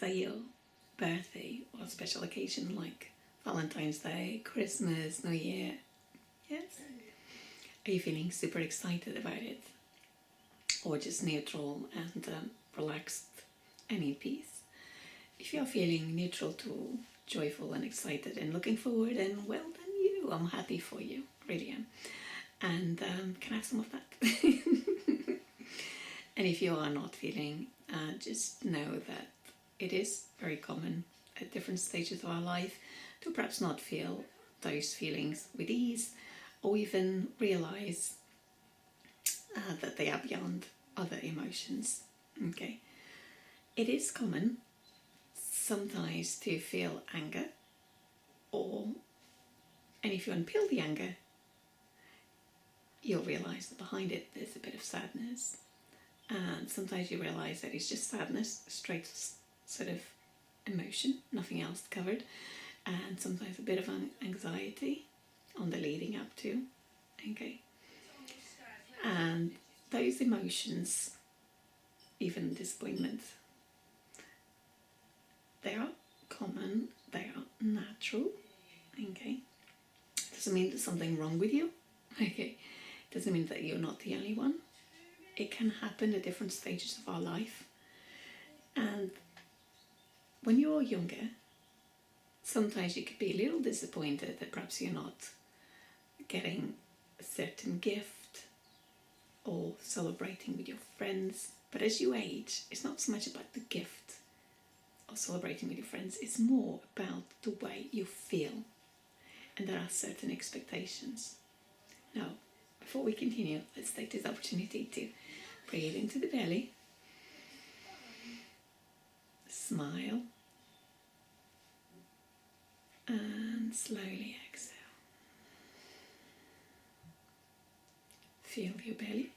say your birthday or a special occasion like Valentine's Day, Christmas, New Year. Yes? Are you feeling super excited about it? Or just neutral and relaxed and in peace? If you're feeling neutral to joyful and excited and looking forward, and well done you. I'm happy for you, really am. And can I have some of that? And if you are not feeling, just know that it is very common at different stages of our life to perhaps not feel those feelings with ease, or even realize that they are beyond other emotions. Okay, it is common sometimes to feel anger, and if you unpeel the anger, you'll realize that behind it there's a bit of sadness. And sometimes you realize that it's just sadness, straight sort of emotion, nothing else covered. And sometimes a bit of anxiety on the leading up to. Okay. And those emotions, even disappointment, they are common, they are natural. Okay. Doesn't mean there's something wrong with you. Okay. Doesn't mean that you're not the only one. It can happen at different stages of our life. And when you're younger, sometimes you could be a little disappointed that perhaps you're not getting a certain gift or celebrating with your friends. But as you age, it's not so much about the gift or celebrating with your friends. It's more about the way you feel. And there are certain expectations. Now, before we continue, let's take this opportunity to breathe into the belly, smile, and slowly exhale. Feel your belly,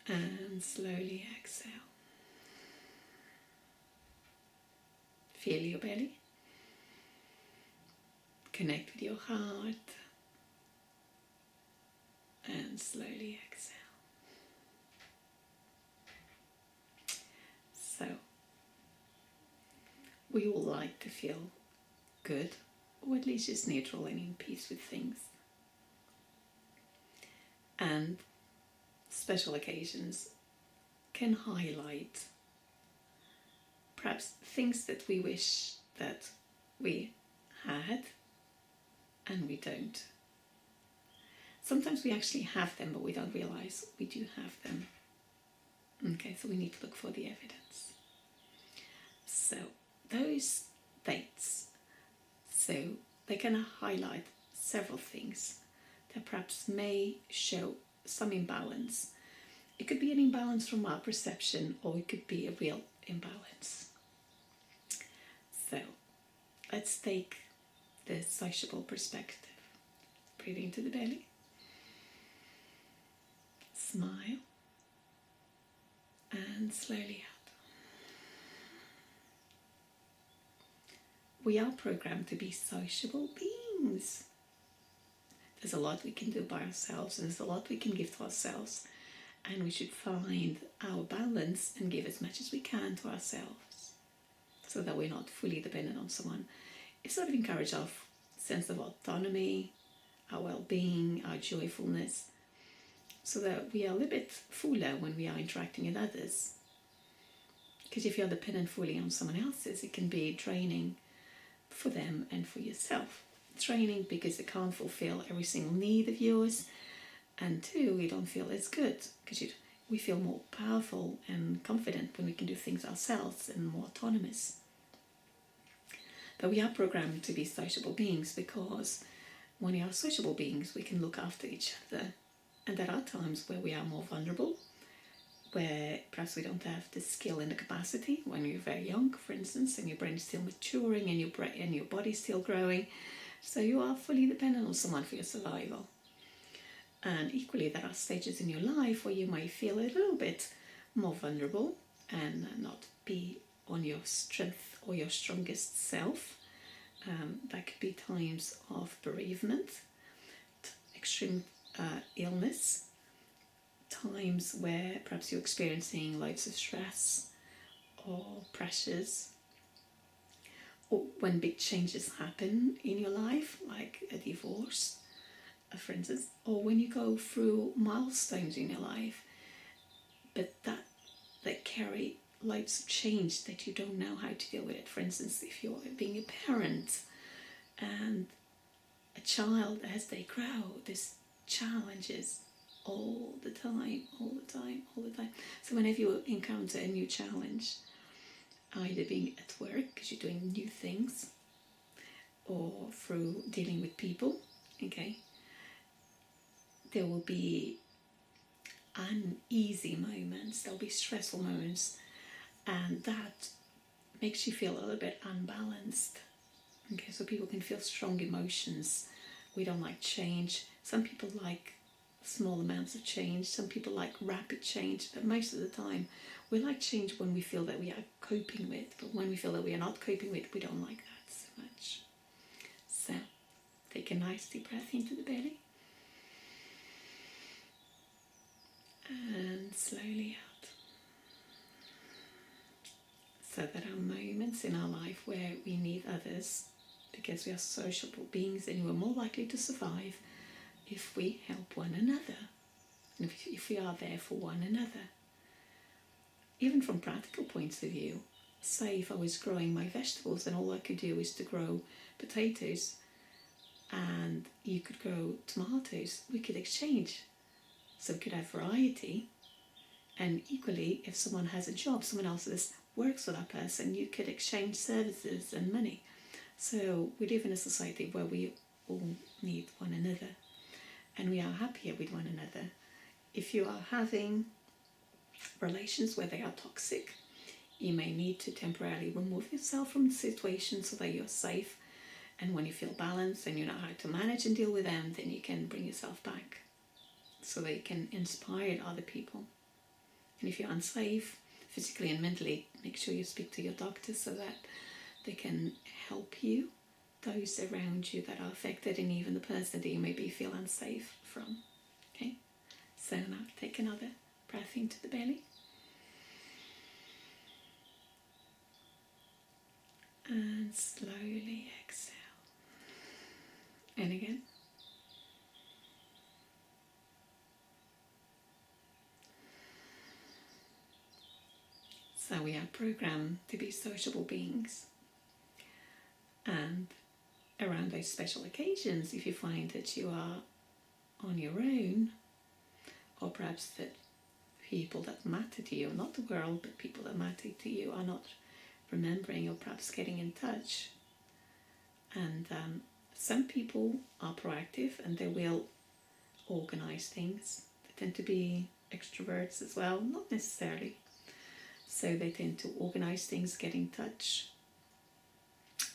and slowly exhale. Feel your belly. Connect with your heart and slowly exhale. So, we all like to feel good, or at least just neutral and in peace with things. And special occasions can highlight perhaps things that we wish that we had and we don't. Sometimes we actually have them, but we don't realize we do have them. Okay, so we need to look for the evidence. So those dates, so they can highlight several things that perhaps may show some imbalance. It could be an imbalance from our perception, or it could be a real imbalance. So let's take the sociable perspective. Breathe into the belly. Smile. And slowly out. We are programmed to be sociable beings. There's a lot we can do by ourselves, and there's a lot we can give to ourselves. And we should find our balance and give as much as we can to ourselves, so that we're not fully dependent on someone. It sort of encourages our sense of autonomy, our well-being, our joyfulness, so that we are a little bit fuller when we are interacting with others. Because if you're dependent fully on someone else's, it can be draining for them and for yourself. Draining because they can't fulfill every single need of yours, and two, we don't feel as good because we feel more powerful and confident when we can do things ourselves and more autonomous. But we are programmed to be sociable beings, because when we are sociable beings, we can look after each other. And there are times where we are more vulnerable, where perhaps we don't have the skill and the capacity when you're very young, for instance, and your brain is still maturing and your body is still growing. So you are fully dependent on someone for your survival. And equally, there are stages in your life where you might feel a little bit more vulnerable and not be on your strength or your strongest self. That could be times of bereavement, extreme illness, times where perhaps you're experiencing loads of stress or pressures, or when big changes happen in your life, like a divorce, for instance, or when you go through milestones in your life, but that carry loads of change that you don't know how to deal with it. For instance, if you're being a parent and a child, as they grow, there's challenges all the time. So whenever you encounter a new challenge, either being at work because you're doing new things, or through dealing with people, okay, there will be uneasy moments, there'll be stressful moments, and that makes you feel a little bit unbalanced. Okay, so people can feel strong emotions. We don't like change. Some people like small amounts of change. Some people like rapid change. But most of the time, we like change when we feel that we are coping with. But when we feel that we are not coping with, we don't like that so much. So, take a nice deep breath into the belly. And slowly out. So there are moments in our life where we need others, because we are sociable beings and we're more likely to survive if we help one another, and if we are there for one another. Even from practical points of view, say if I was growing my vegetables and all I could do is to grow potatoes and you could grow tomatoes, we could exchange. So we could have variety, and equally, if someone has a job, someone else works for that person, you could exchange services and money. So we live in a society where we all need one another, and we are happier with one another. If you are having relations where they are toxic, you may need to temporarily remove yourself from the situation so that you're safe, and when you feel balanced and you know how to manage and deal with them, then you can bring yourself back so that you can inspire other people. And if you're unsafe physically and mentally, make sure you speak to your doctor so that they can help you, those around you that are affected, and even the person that you maybe feel unsafe from. Okay, so now take another breath into the belly, and slowly exhale. And again. So we are programmed to be sociable beings, and around those special occasions, if you find that you are on your own, or perhaps that people that matter to you, not the world, but people that matter to you, are not remembering or perhaps getting in touch. And some people are proactive and they will organize things. They tend to be extroverts as well, not necessarily. So they tend to organize things, get in touch.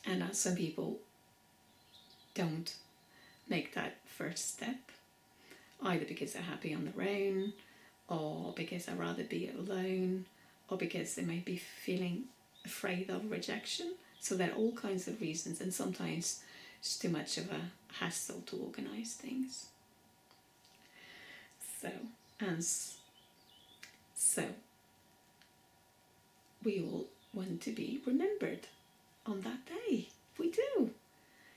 And some people don't make that first step, either because they're happy on their own, or because I'd rather be alone, or because they may be feeling afraid of rejection. So there are all kinds of reasons, and sometimes it's too much of a hassle to organize things. So we all want to be remembered on that day. We do.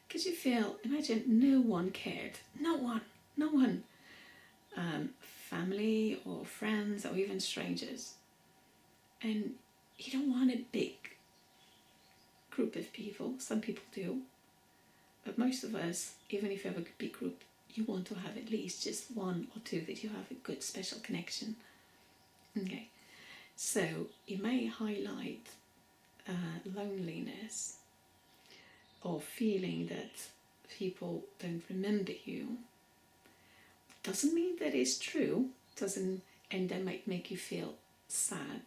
Because you feel, imagine no one cared. No one. Family or friends or even strangers. And you don't want a big group of people. Some people do. But most of us, even if you have a big group, you want to have at least just one or two that you have a good special connection. Okay. So it may highlight loneliness, or feeling that people don't remember you. Doesn't mean that it's true, and that might make you feel sad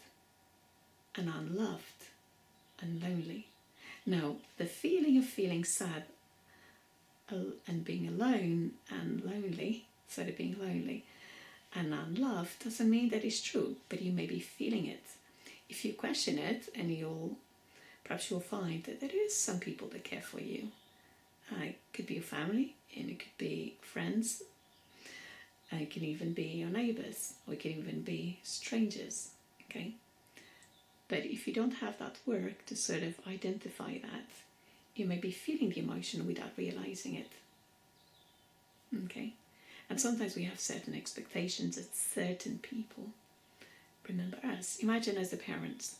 and unloved and lonely. No, the feeling of feeling sad and being alone and lonely, instead of being lonely and unloved, doesn't mean that it's true, but you may be feeling it. If you question it, and perhaps you'll find that there is some people that care for you. It could be your family, and it could be friends, And it can even be your neighbours, or it can even be strangers, okay? But if you don't have that work to sort of identify that, you may be feeling the emotion without realizing it, okay? And sometimes we have certain expectations that certain people remember us. Imagine as the parents,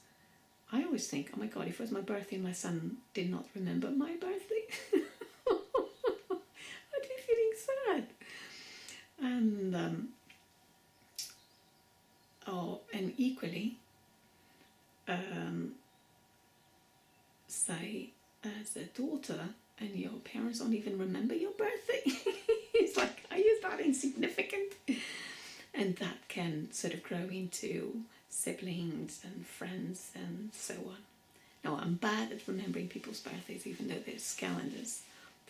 I always think, oh my God, if it was my birthday and my son did not remember my birthday, I'd be feeling sad. And equally, say as a daughter and your parents don't even remember your birthday. It's like, are you that insignificant? And that can sort of grow into siblings and friends and so on. Now, I'm bad at remembering people's birthdays, even though there's calendars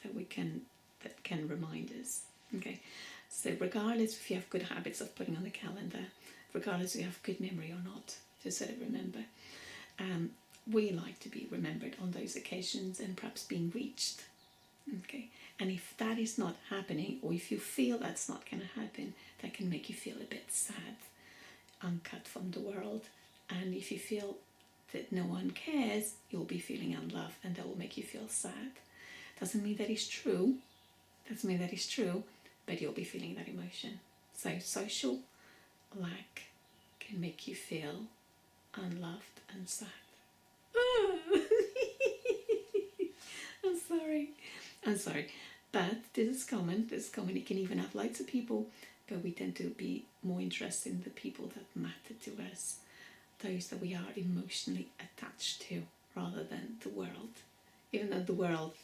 that can remind us. Okay, so regardless if you have good habits of putting on the calendar, regardless if you have good memory or not, just sort of remember. We like to be remembered on those occasions and perhaps being reached. Okay, and if that is not happening, or if you feel that's not going to happen, that can make you feel a bit sad, uncut from the world. And if you feel that no one cares, you'll be feeling unloved, and that will make you feel sad. Doesn't mean that is true. But you'll be feeling that emotion. So social lack can make you feel unloved and sad. I'm sorry. But this is common. It can even have lots of people, but we tend to be more interested in the people that matter to us, those that we are emotionally attached to, rather than the world. Even though the world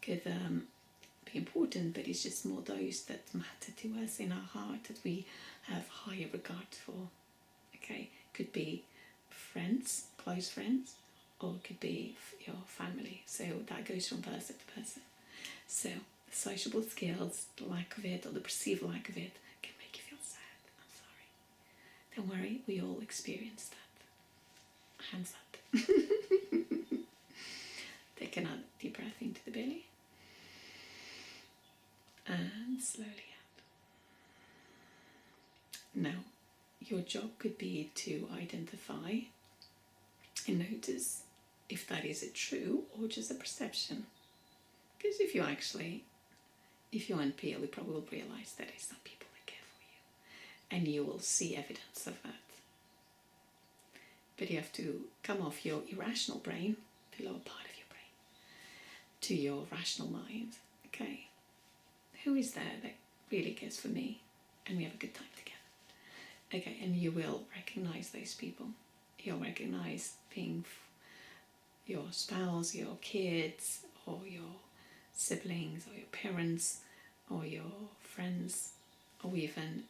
could be important, but it's just more those that matter to us in our heart that we have higher regard for. Okay, could be friends, close friends, or it could be your family. So that goes from person to person. So the sociable skills, the lack of it, or the perceived lack of it, can make you feel sad. I'm sorry. Don't worry, we all experience that. Hands up. Take another deep breath into the belly. And slowly out. Now, your job could be to identify and notice if that is a true or just a perception. Because if you unpeel, you probably will realize that it's not people that care for you. And you will see evidence of that. But you have to come off your irrational brain, the lower part of your brain, to your rational mind. Okay, who is there that really cares for me? And we have a good time together. Okay, and you will recognize those people. You'll recognize being your spouse, your kids, or your siblings, or your parents, or your friends, or even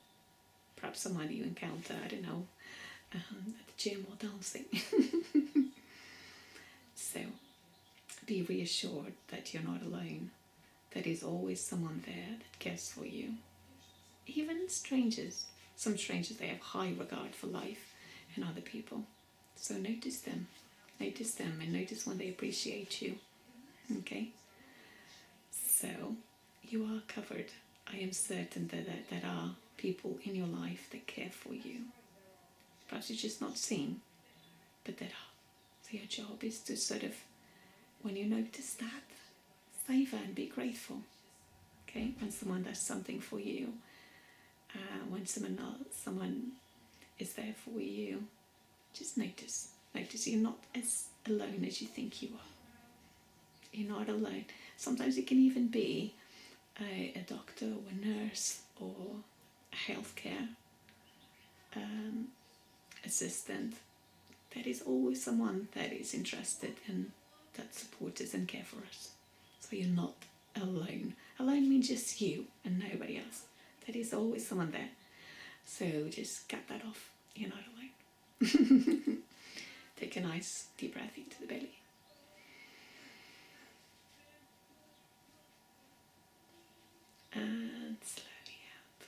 perhaps someone you encounter, I don't know, at the gym or dancing. So be reassured that you're not alone. There is always someone there that cares for you. Even strangers. Some strangers, they have high regard for life and other people. So notice them and notice when they appreciate you. Okay? So you are covered. I am certain that there are people in your life that care for you. Perhaps you're just not seen, but there are. So your job is to sort of, when you notice that, savor and be grateful. Okay? When someone does something for you, when someone is there for you, just notice. Notice you're not as alone as you think you are. You're not alone. Sometimes it can even be a doctor or a nurse or a healthcare assistant. There is always someone that is interested and that supports us and care for us. So you're not alone. Alone means just you and nobody else. There is always someone there. So just get that off. You're not alone. Take a nice deep breath into the belly. And slowly out.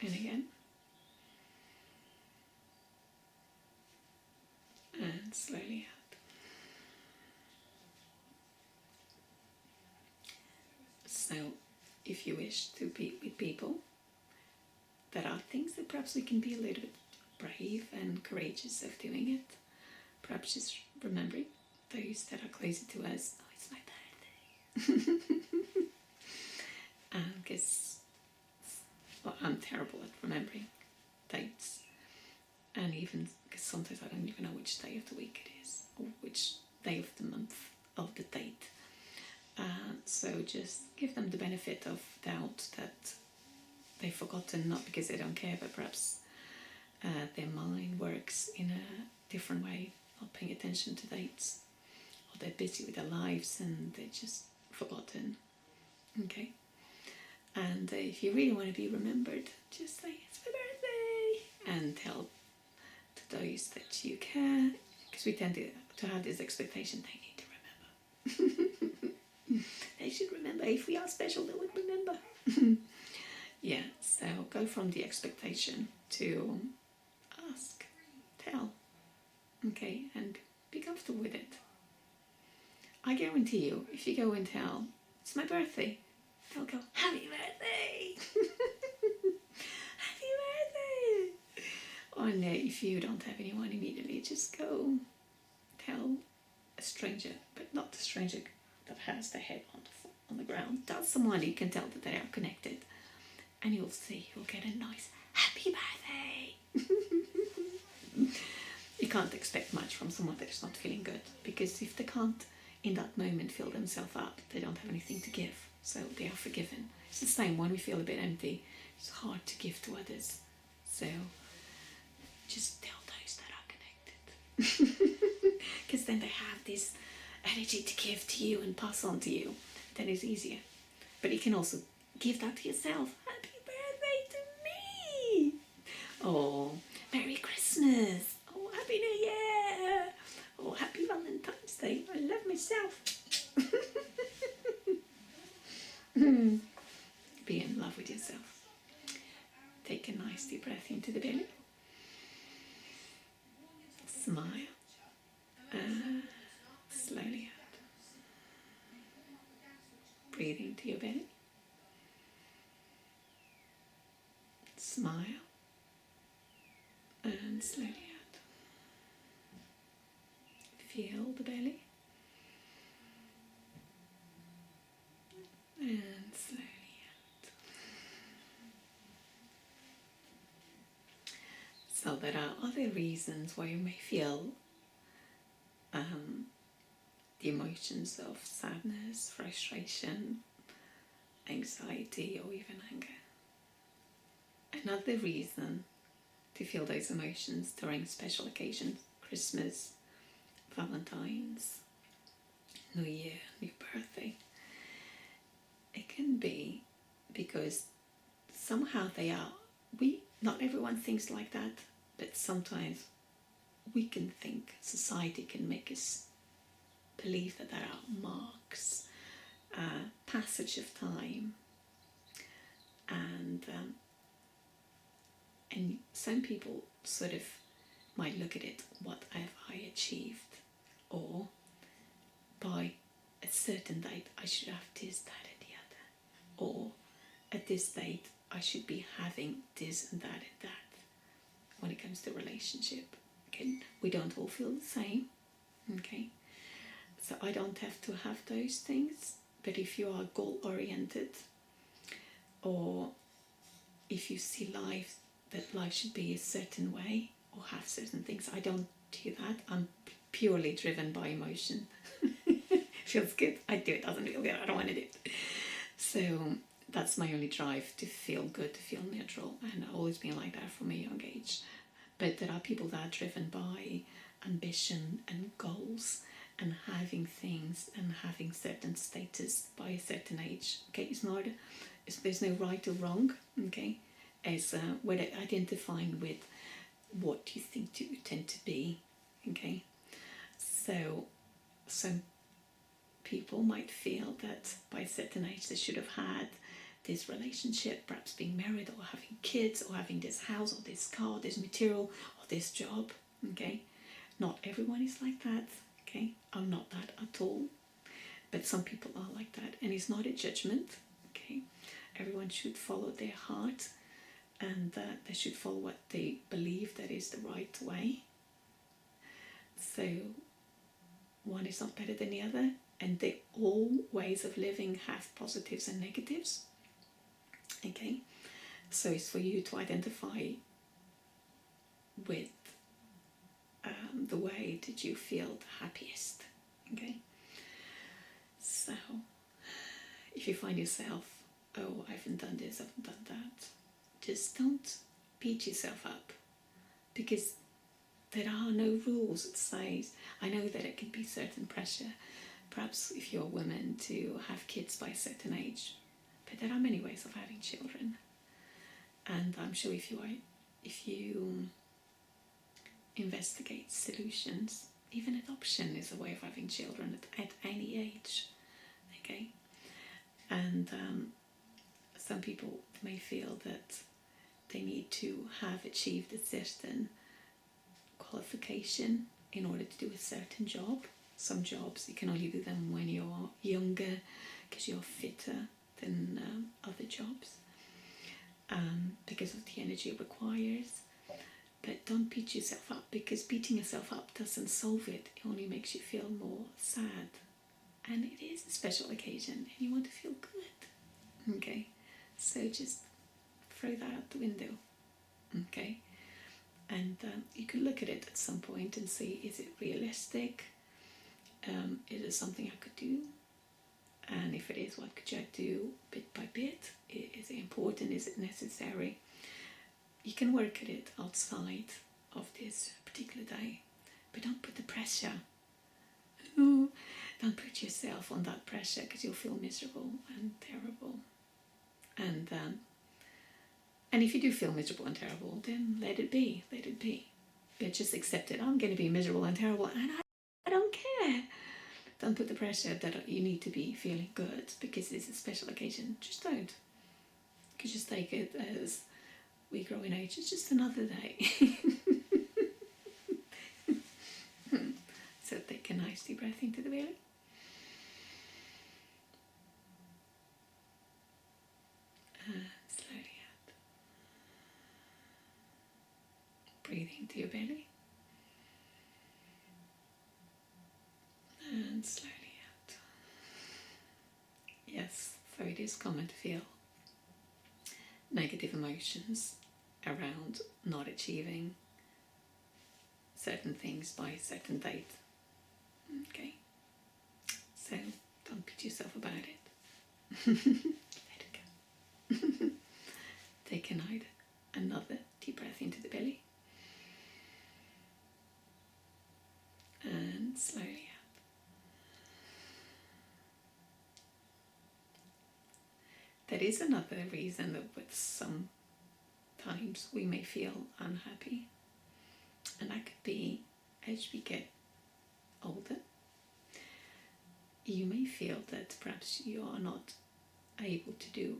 And again. And slowly out. So if you wish to be with people, there are things that perhaps we can be a little bit brave and courageous of doing it. Perhaps just remembering those that are closer to us. Oh, it's my birthday. Because I'm terrible at remembering dates. And even because sometimes I don't even know which day of the week it is, or which day of the month of the date. So just give them the benefit of doubt that they've forgotten, not because they don't care, but perhaps their mind works in a different way, not paying attention to dates, or they're busy with their lives and they're just forgotten. Okay? And if you really want to be remembered, just say, it's my birthday, and tell to those that you care, because we tend to have this expectation they need to remember. They should remember. If we are special, they would remember. Yeah, so go from the expectation to ask, tell, okay, and be comfortable with it. I guarantee you, if you go and tell, it's my birthday, they'll go, happy birthday! Happy birthday! Or no, if you don't have anyone immediately, just go tell a stranger, but not the stranger that has their head on the ground. Tell someone you can tell that they are connected. And you'll see, you'll get a nice happy birthday. You can't expect much from someone that's not feeling good, because if they can't in that moment fill themselves up, they don't have anything to give, so they are forgiven. It's the same when we feel a bit empty. It's hard to give to others, so just tell those that are connected, because then they have this energy to give to you and pass on to you. Then it's easier. But you can also give that to yourself. Happy birthday to me! Oh, Merry Christmas! Oh, Happy New Year! Oh, Happy Valentine's Day! I love myself. Be in love with yourself. Take a nice deep breath into the belly. Smile. Slowly out. Breathe into your belly. Smile. And slowly out. Feel the belly. And slowly out. So there are other reasons why you may feel the emotions of sadness, frustration, anxiety, or even anger. Another reason to feel those emotions during special occasions, Christmas, Valentines, New Year, new birthday, it can be because somehow they are, not everyone thinks like that, but sometimes we can think, society can make us believe that there are marks, passage of time, and some people sort of might look at it, what have I achieved? Or by a certain date I should have this, that and the other. Or at this date I should be having this and that. When it comes to relationship, okay, we don't all feel the same, okay? So I don't have to have those things, but if you are goal oriented, or if you see life, that life should be a certain way or have certain things, I don't do that. I'm purely driven by emotion. Feels good, I do it. Doesn't feel good, I don't want to do it. So that's my only drive, to feel good, to feel neutral, and always been like that from a young age. But there are people that are driven by ambition and goals and having things and having certain status by a certain age. Okay, there's no right or wrong. Okay, as we're identifying with what you think you tend to be. Okay, so some people might feel that by a certain age they should have had this relationship, perhaps being married or having kids or having this house or this car, this material or this job. Okay, not everyone is like that. Okay, I'm not that at all, but some people are like that, and it's not a judgment. Okay, Okay, everyone should follow their heart, and they should follow what they believe that is the right way. So one is not better than the other, and all ways of living have positives and negatives. Okay, so it's for you to identify with the way that you feel the happiest. Okay, so if you find yourself, oh, I haven't done this, I haven't done that, just don't beat yourself up, because there are no rules. It says, I know that it can be certain pressure, perhaps if you're a woman, to have kids by a certain age, but there are many ways of having children. And I'm sure if you investigate solutions, even adoption is a way of having children at any age. Okay, and some people may feel that they need to have achieved a certain qualification in order to do a certain job. Some jobs you can only do them when you're younger because you're fitter than other jobs, because of the energy it requires. But don't beat yourself up, because beating yourself up doesn't solve it. It only makes you feel more sad. And it is a special occasion and you want to feel good. Okay, so just throw that out the window. Okay, and you can look at it at some point and see, is it realistic? Is it something I could do? And if it is, what could I do bit by bit? Is it important? Is it necessary? You can work at it outside of this particular day, but don't put the pressure. No, don't put yourself on that pressure, because you'll feel miserable and terrible. And if you do feel miserable and terrible, then let it be. Let it be. But just accept it. I'm going to be miserable and terrible, and I don't care. Don't put the pressure that you need to be feeling good because it's a special occasion. Just don't. You could just take it as we grow in age. It's just another day. So take a nice deep breath into the belly. And slowly out. Breathe into your belly. And slowly out. Yes, so it is common to feel negative emotions around not achieving certain things by a certain date. Okay, so don't beat yourself about it. Let it go. Take another deep breath into the belly. And slowly out. There is another reason that with some times we may feel unhappy, and that could be as we get older. You may feel that perhaps you are not able to do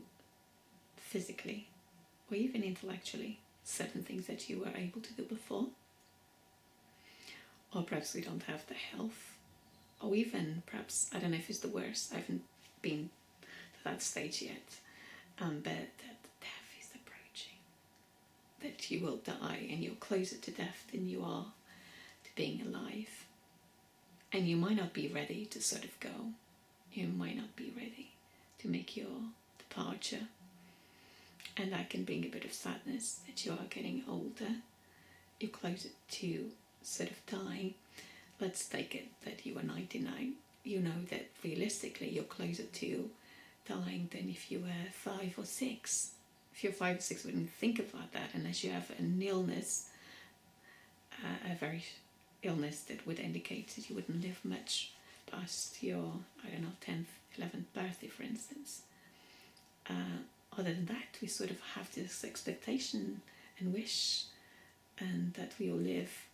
physically or even intellectually certain things that you were able to do before, or perhaps we don't have the health, or even perhaps, I don't know if it's the worst, I haven't been to that stage yet, but that death is approaching, that you will die and you're closer to death than you are to being alive. And you might not be ready to sort of go. You might not be ready to make your departure. And that can bring a bit of sadness that you are getting older. You're closer to sort of dying. Let's take it that you are 99. You know that realistically you're closer to dying than if you were 5 or 6. If you're 5 or 6, you wouldn't think about that unless you have an illness, a very illness that would indicate that you wouldn't live much past your, 10th, 11th birthday, for instance. Other than that, we sort of have this expectation and wish, and that we will live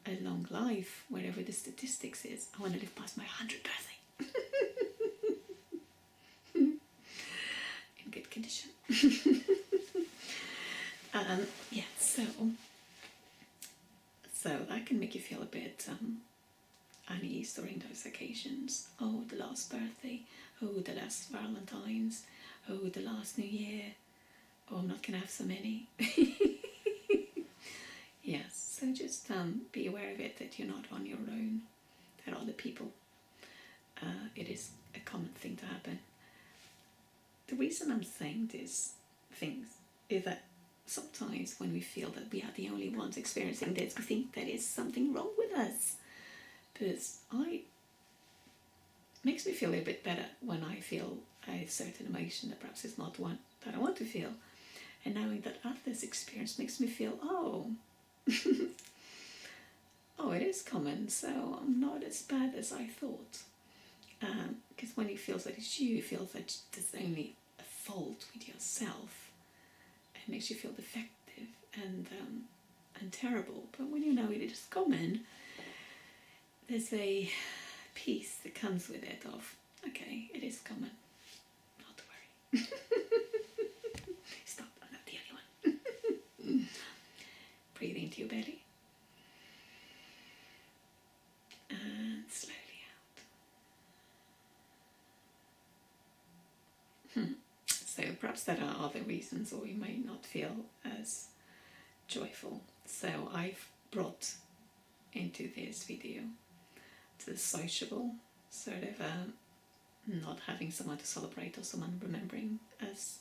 a long life, wherever the statistics is. I want to live past my 100th birthday. In good condition. Yeah, so that can make you feel a bit unease during those occasions. Oh, the last birthday. Oh, the last Valentines. Oh, the last New Year. Oh, I'm not going to have so many. Yes, so just be aware of it, that you're not on your own. There are other people. It is a common thing to happen. The reason I'm saying these things is that sometimes when we feel that we are the only ones experiencing this, we think there is something wrong with us. Because makes me feel a bit better when I feel a certain emotion that perhaps is not one that I want to feel. And knowing that others experience makes me feel, oh, oh, it is common, so I'm not as bad as I thought. Because when you feel that it's you feel that there's only a fault with yourself, it makes you feel defective and terrible. But when you know it is common, there's a peace that comes with it of, okay, it is common, not to worry. Stop, I'm not the only one. Breathe into your belly and slowly out. So perhaps there are other reasons, or you may not feel as joyful. So I've brought into this video the sociable, sort of not having someone to celebrate or someone remembering as,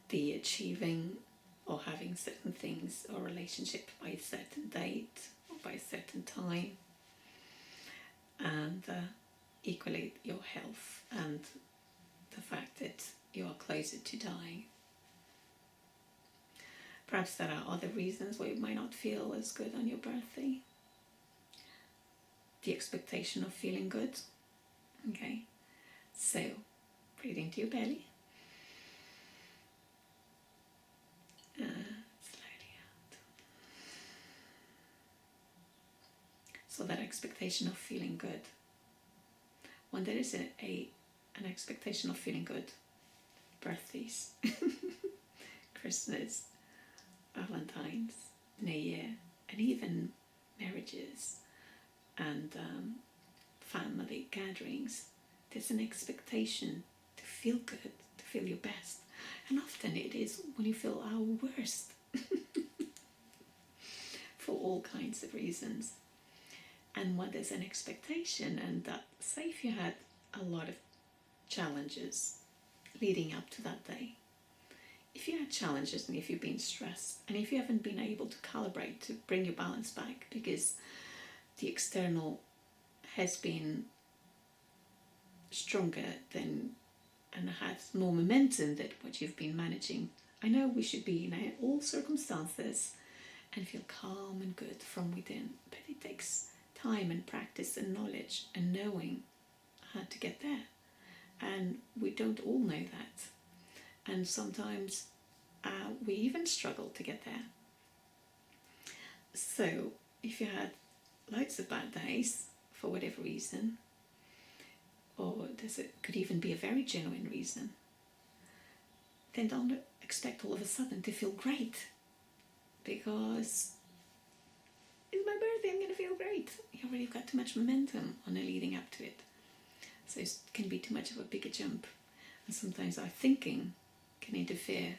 the achieving or having certain things or relationship by a certain date or by a certain time, and equally your health and the fact that you are closer to dying. Perhaps there are other reasons why you might not feel as good on your birthday. The expectation of feeling good. Okay, so breathe into your belly. Slowly out. So that expectation of feeling good. When there is an expectation of feeling good, birthdays, Christmas, Valentines, New Year, and even marriages and family gatherings, there's an expectation to feel good, to feel your best. And often it is when you feel our worst for all kinds of reasons. And when there's an expectation, and that, say if you had a lot of challenges leading up to that day, if you had challenges and if you've been stressed and if you haven't been able to calibrate to bring your balance back because the external has been stronger than and has more momentum than what you've been managing, I know we should be in all circumstances and feel calm and good from within, but it takes time and practice and knowledge and knowing how to get there, and we don't all know that, and sometimes we even struggle to get there. So if you had loads of bad days for whatever reason, or could even be a very genuine reason, then don't expect all of a sudden to feel great, because it's my birthday, I'm going to feel great. You already got too much momentum on the leading up to it. So it can be too much of a bigger jump. And sometimes our thinking can interfere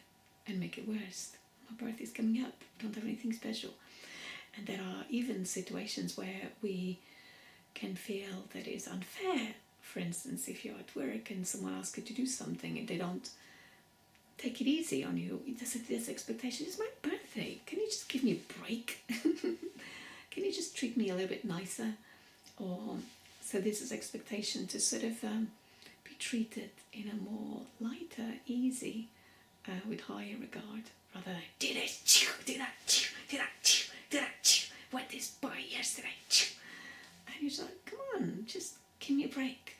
and make it worse. My birthday's coming up, don't have anything special. And there are even situations where we can feel that it's unfair. For instance, if you're at work and someone asks you to do something and they don't take it easy on you, there's this expectation, it's my birthday, can you just give me a break? Can you just treat me a little bit nicer? Or so this is expectation to sort of be treated in a more lighter, easy, with higher regard, rather than do this, do that, do that, do that, went this bar yesterday, and you're just like, come on, just give me a break.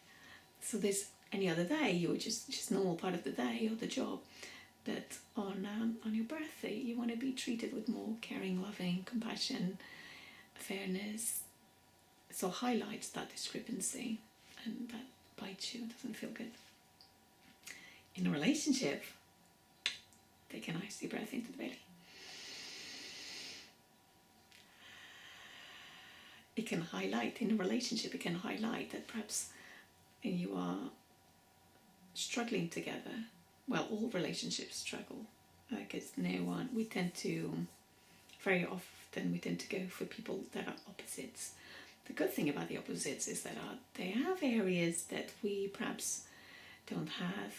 So this any other day you would just normal part of the day or the job, but on your birthday you want to be treated with more caring, loving, compassion, fairness. So highlights that discrepancy, and that bites you, doesn't feel good. In a relationship, take a nice deep breath into the belly it can highlight in a relationship, it can highlight that perhaps you are struggling together. Well, all relationships struggle, because we tend to, very often we tend to go for people that are opposites. The good thing about the opposites is that they have areas that we perhaps don't have,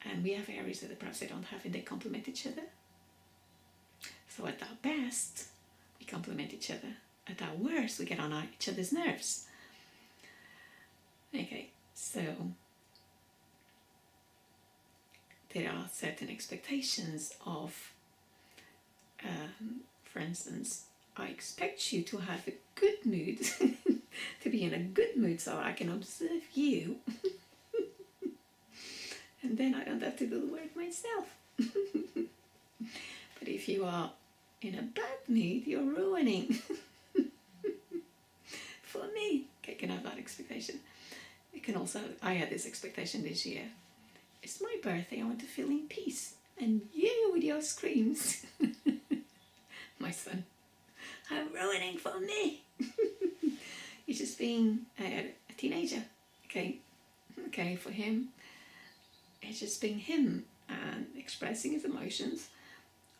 and we have areas that perhaps they don't have, and they complement each other. So at our best, we complement each other. At our worst, we get on each other's nerves. Okay, so there are certain expectations of, for instance, I expect you to have a good mood, to be in a good mood so I can observe you. And then I don't have to do the work myself. But if you are in a bad mood, you're ruining for me. Okay, can have that expectation. You can also, I had this expectation this year. It's my birthday, I want to feel in peace. And you with your screams. My son, I'm ruining for me. He's just being a teenager. Okay, for him, it's just being him and expressing his emotions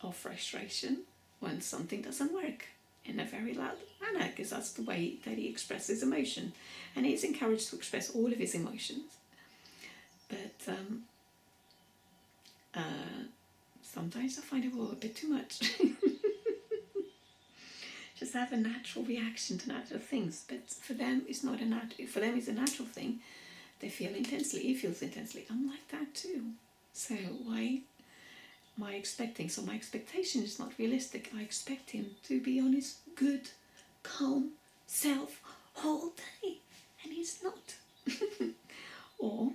of frustration when something doesn't work in a very loud manner, because that's the way that he expresses emotion, and he's encouraged to express all of his emotions. But sometimes I find it a bit too much. Just have a natural reaction to natural things, but for them it's not a natural. For them it's a natural thing. They feel intensely. He feels intensely. I'm like that too. So why my expectation is not realistic. I expect him to be on his good, calm self all day, and he's not. Or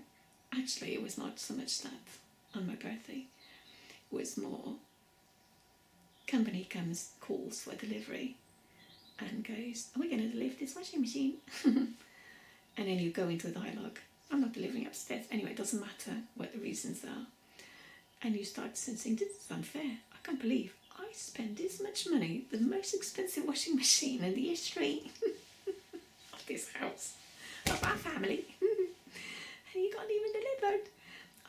actually, it was not so much that on my birthday. It was more company calls for delivery and goes, are we going to deliver this washing machine? And then you go into a dialogue. I'm not delivering upstairs. Anyway, it doesn't matter what the reasons are. And you start sensing, this is unfair. I can't believe I spend this much money, the most expensive washing machine in the history of this house, of our family. And you can't even deliver it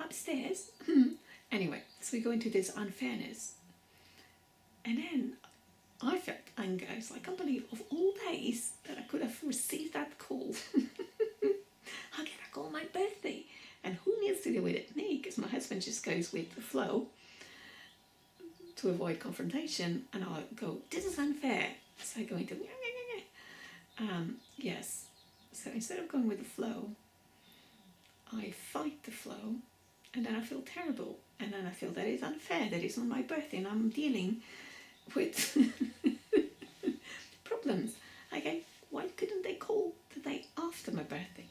upstairs. Anyway, so we go into this unfairness. And then I felt anger. It's like, I can't believe of all days that I could have received that call. How can I call my birthday? And who needs to deal with it? Me, because my husband just goes with the flow to avoid confrontation, and I'll go, this is unfair. So I go into, yes. So instead of going with the flow, I fight the flow, and then I feel terrible. And then I feel that it's unfair, that it's on my birthday, and I'm dealing with problems. Okay, why couldn't they call the day after my birthday?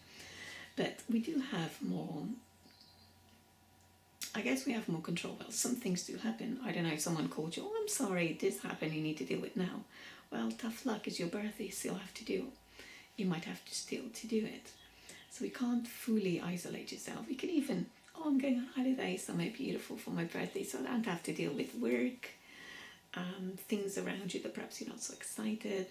But we do have more, I guess we have more control. Well, some things do happen. I don't know, if someone called you, oh, I'm sorry, this happened, you need to deal with it now. Well, tough luck, it's your birthday, you still have to deal. You might have to still to do it. So we can't fully isolate yourself. You can even, oh, I'm going on holiday somewhere beautiful for my birthday, so I don't have to deal with work, things around you that perhaps you're not so excited.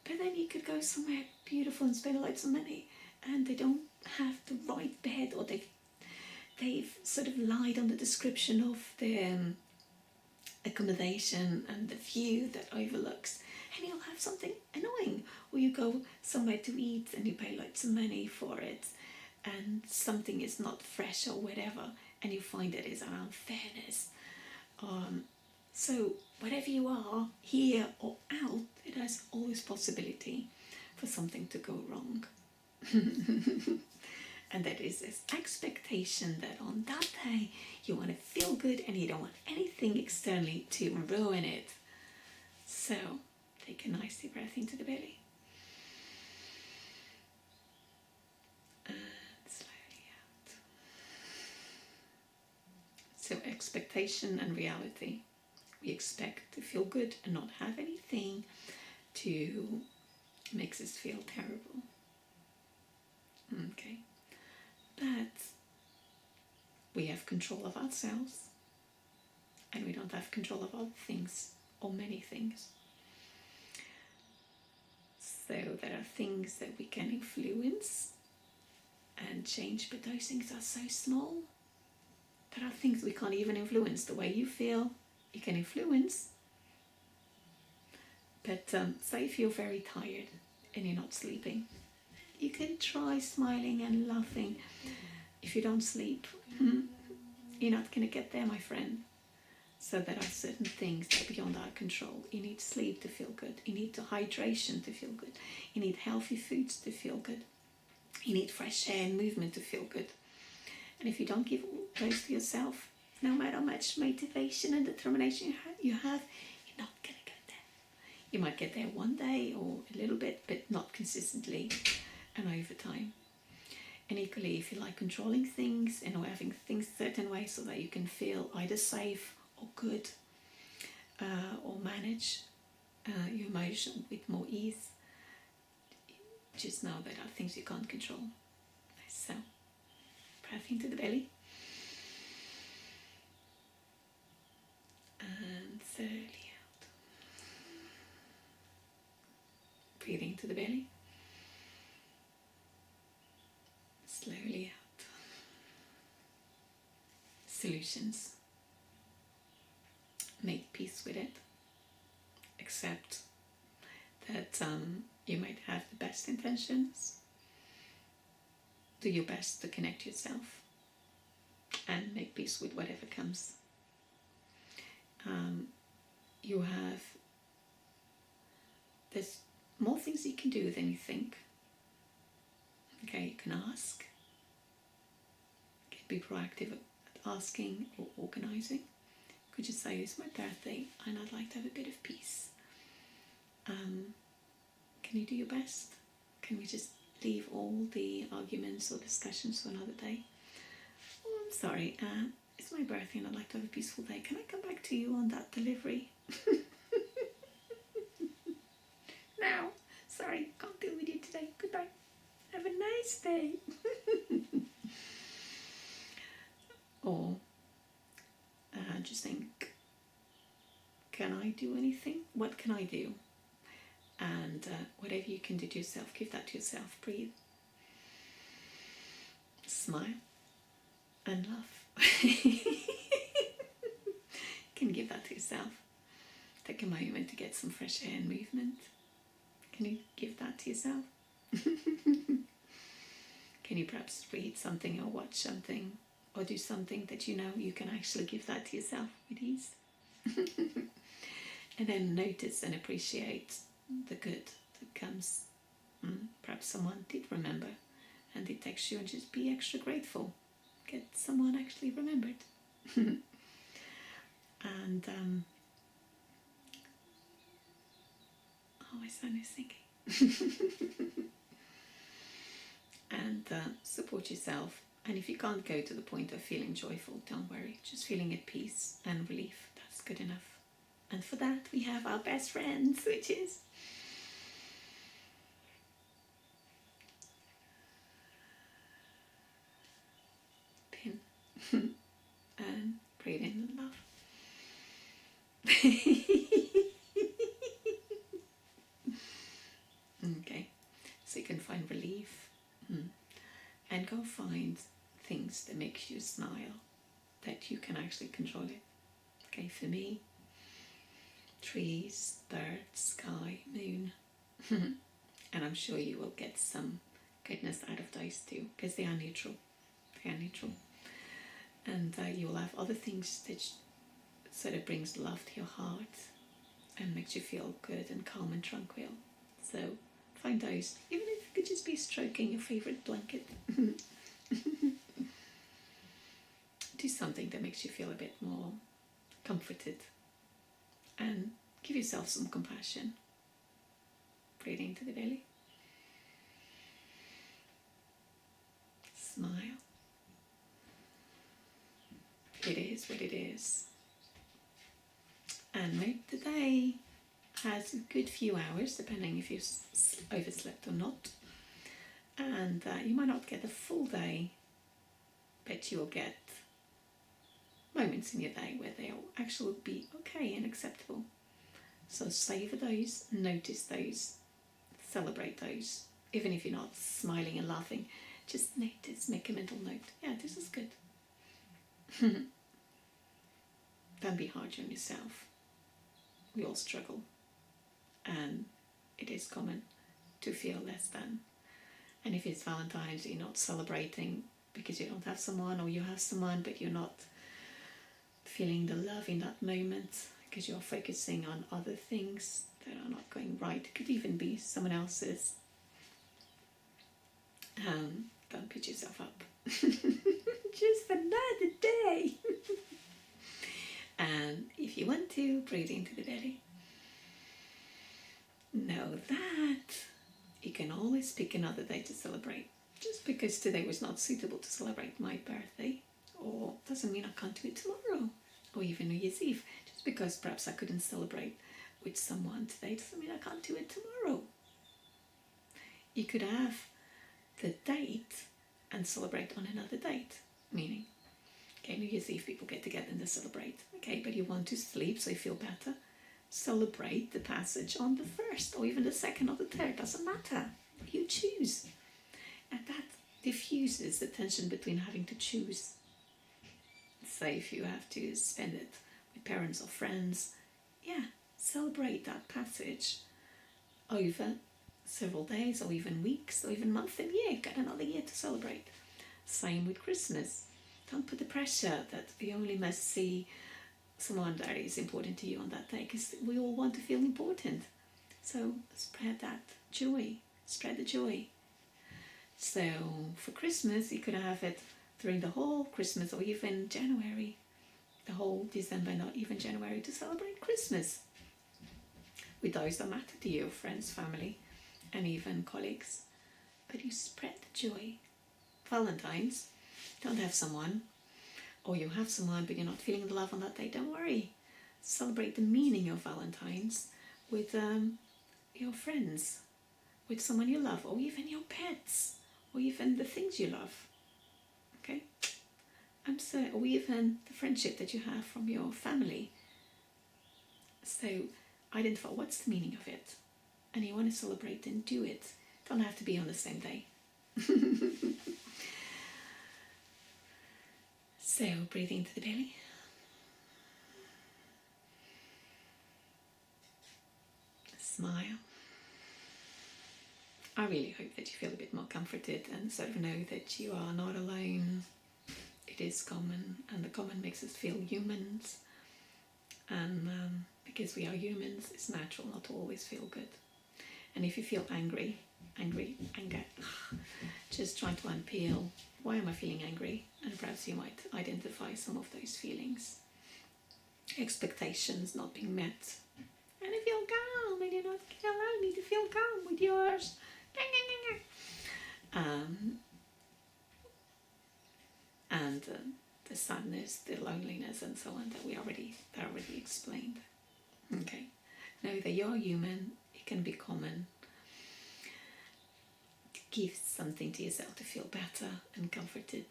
But then you could go somewhere beautiful and spend loads of money, and they don't have the right bed, or they've sort of lied on the description of their accommodation and the view that overlooks, and you'll have something annoying. Or you go somewhere to eat and you pay loads of money for it, and something is not fresh or whatever, and you find that it's an unfairness. So whatever you are, here or out, it has always possibility for something to go wrong. And that is this expectation that on that day you want to feel good and you don't want anything externally to ruin it. So take a nice deep breath into the belly. And slowly out. So expectation and reality. We expect to feel good and not have anything to makes us feel terrible. Okay. But we have control of ourselves, and we don't have control of other things, or many things. So there are things that we can influence and change, but those things are so small. There are things we can't even influence. The way you feel, you can influence. But say if you're very tired and you're not sleeping, you can try smiling and laughing. If you don't sleep, you're not going to get there, my friend. So there are certain things that are beyond our control. You need sleep to feel good. You need hydration to feel good. You need healthy foods to feel good. You need fresh air and movement to feel good. And if you don't give all those to yourself, no matter how much motivation and determination you have, you're not going to get there. You might get there one day or a little bit, but not consistently and over time. And equally, if you like controlling things and having things a certain way so that you can feel either safe or good, or manage your emotion with more ease, just know that are things you can't control. So, breath into the belly. And slowly out. Breathe into the belly. Slowly out. Solutions. Make peace with it. Accept that you might have the best intentions. Do your best to connect yourself and make peace with whatever comes. There's more things you can do than you think. Okay, you can ask. You can be proactive at asking or organising. Could you say, it's my birthday and I'd like to have a bit of peace. Can you do your best? Can we just leave all the arguments or discussions for another day? Oh, I'm sorry, it's my birthday and I'd like to have a peaceful day. Can I come back to you on that delivery? No, sorry, can't deal with you today. Goodbye. Have a nice day. Or just think, can I do anything? What can I do? And whatever you can do to yourself, give that to yourself. Breathe. Smile. And laugh. You can give that to yourself. Take a moment to get some fresh air and movement. Can you give that to yourself? Can you perhaps read something or watch something or do something that you know you can actually give that to yourself with ease? And then notice and appreciate the good that comes. Perhaps someone did remember and did text you, and just be extra grateful. Get someone actually remembered. And my son is thinking. And support yourself. And if you can't go to the point of feeling joyful, don't worry. Just feeling at peace and relief, that's good enough. And for that, we have our best friends, which is pin. And breathe in and laugh. Okay, so you can find relief. And go find things that make you smile, that you can actually control it. Okay, for me, trees, birds, sky, moon. And I'm sure you will get some goodness out of those too, because they are neutral. They are neutral. And you will have other things that sort of brings love to your heart and makes you feel good and calm and tranquil. So find those, even if it could just be stroking your favorite blanket. Do something that makes you feel a bit more comforted, and give yourself some compassion. Breathe into the belly. Smile. It is what it is. And make the day has a good few hours, depending if you overslept or not. And you might not get a full day, but you'll get moments in your day where they'll actually be okay and acceptable. So savor those, notice those, celebrate those. Even if you're not smiling and laughing, just notice, make a mental note. Yeah, this is good. Don't be hard on yourself. We all struggle. And it is common to feel less than. And if it's Valentine's, you're not celebrating because you don't have someone, or you have someone but you're not feeling the love in that moment because you're focusing on other things that are not going right. It could even be someone else's. Don't beat yourself up. Just another day. And if you want to, breathe into the belly. Know that you can always pick another day to celebrate. Just because today was not suitable to celebrate my birthday, or doesn't mean I can't do it tomorrow, or even New Year's Eve. Just because perhaps I couldn't celebrate with someone today doesn't mean I can't do it tomorrow. You could have the date and celebrate on another date, meaning, okay, New Year's Eve people get together and they celebrate, okay, but you want to sleep so you feel better, celebrate the passage on the 1st or even the 2nd or the 3rd, doesn't matter, you choose. And that diffuses the tension between having to choose. Say if you have to spend it with parents or friends, yeah, celebrate that passage over several days or even weeks or even months and year. Got another year to celebrate. Same with Christmas. Don't put the pressure that you only must see someone that is important to you on that day, because we all want to feel important. So spread that joy, spread the joy. So for Christmas, you could have it during the whole Christmas or even January, the whole December, not even January, to celebrate Christmas with those that matter to you, friends, family, and even colleagues. But you spread the joy. Valentines, don't have someone, or you have someone but you're not feeling the love on that day, don't worry. Celebrate the meaning of Valentines with your friends, with someone you love, or even your pets, or even the things you love. Okay? Or even the friendship that you have from your family. So identify what's the meaning of it, and you want to celebrate, then do it. Don't have to be on the same day. So breathe into the belly. Smile. I really hope that you feel a bit more comforted and sort of know that you are not alone. It is common, and the common makes us feel humans. And because we are humans, it's natural not to always feel good. And if you feel anger, just try to unpeel, why am I feeling angry? And perhaps you might identify some of those feelings. Expectations not being met. And I feel calm, and you're not allowing me to feel calm with yours. And the sadness, the loneliness, and so on that we already explained. Okay, know that you're human. It can be common. Give something to yourself to feel better and comforted.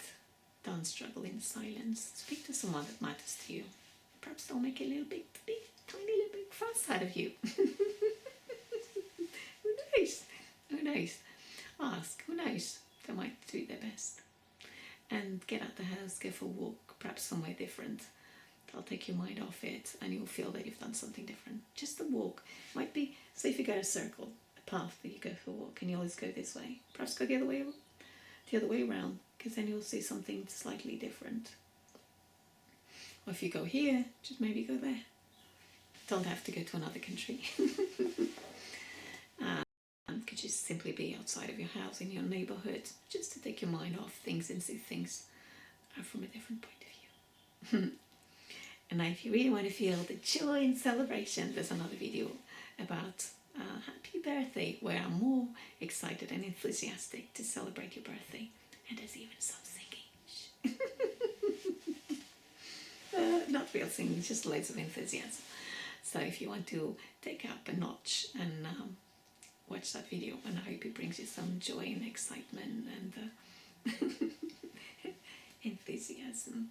Don't struggle in silence. Speak to someone that matters to you. Perhaps they'll make a little bit, tiny little bit fuss out of you. Who knows? Who knows? Ask. Who knows? They might do their best. And get out the house, go for a walk, perhaps somewhere different. That'll take your mind off it, and you'll feel that you've done something different. Just a walk. Might be, say if you go a circle, a path that you go for a walk, and you always go this way. Perhaps go the other way around, because then you'll see something slightly different. Or if you go here, just maybe go there. Don't have to go to another country. Could just simply be outside of your house, in your neighborhood, just to take your mind off things and see things from a different point of view. And now if you really want to feel the joy and celebration, there's another video about happy birthday, where I'm more excited and enthusiastic to celebrate your birthday. And there's even some singing. Not real singing, just loads of enthusiasm. So if you want to take up a notch and watch that video, and I hope it brings you some joy and excitement and enthusiasm.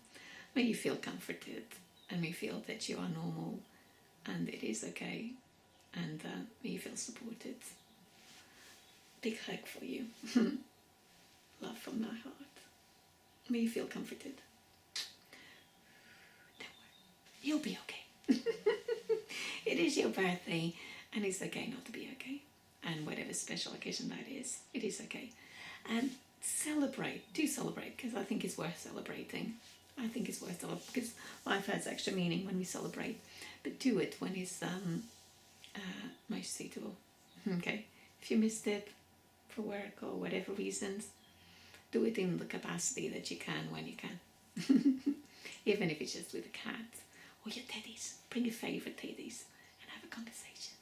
May you feel comforted, and may you feel that you are normal and it is okay, and may you feel supported. big hug for you. Love from my heart. May you feel comforted. Don't worry. You'll be okay. It is your birthday, and it's okay not to be okay. And whatever special occasion that is, it is okay. And celebrate. Do celebrate, because I think it's worth celebrating. I think it's worth celebrating because life has extra meaning when we celebrate. But do it when it's most suitable. Okay? If you missed it for work or whatever reasons, do it in the capacity that you can when you can. Even if it's just with a cat or your teddies. Bring your favourite teddies and have a conversation.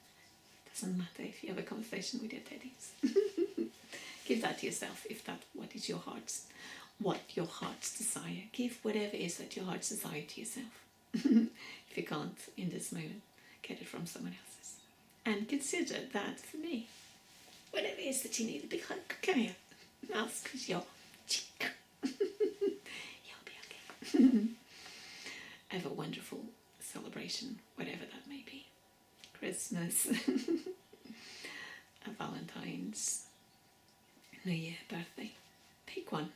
It doesn't matter if you have a conversation with your teddies. Give that to yourself if that's what your heart's desire. Give whatever it is that your heart's desire to yourself. If you can't in this moment, get it from someone else's. And consider that for me, whatever it is that you need, a big hug, come here. I'll squeeze your cheek. You'll be okay. Have a wonderful celebration, whatever that may be. Christmas, a Valentines, New Year, birthday. Pick one.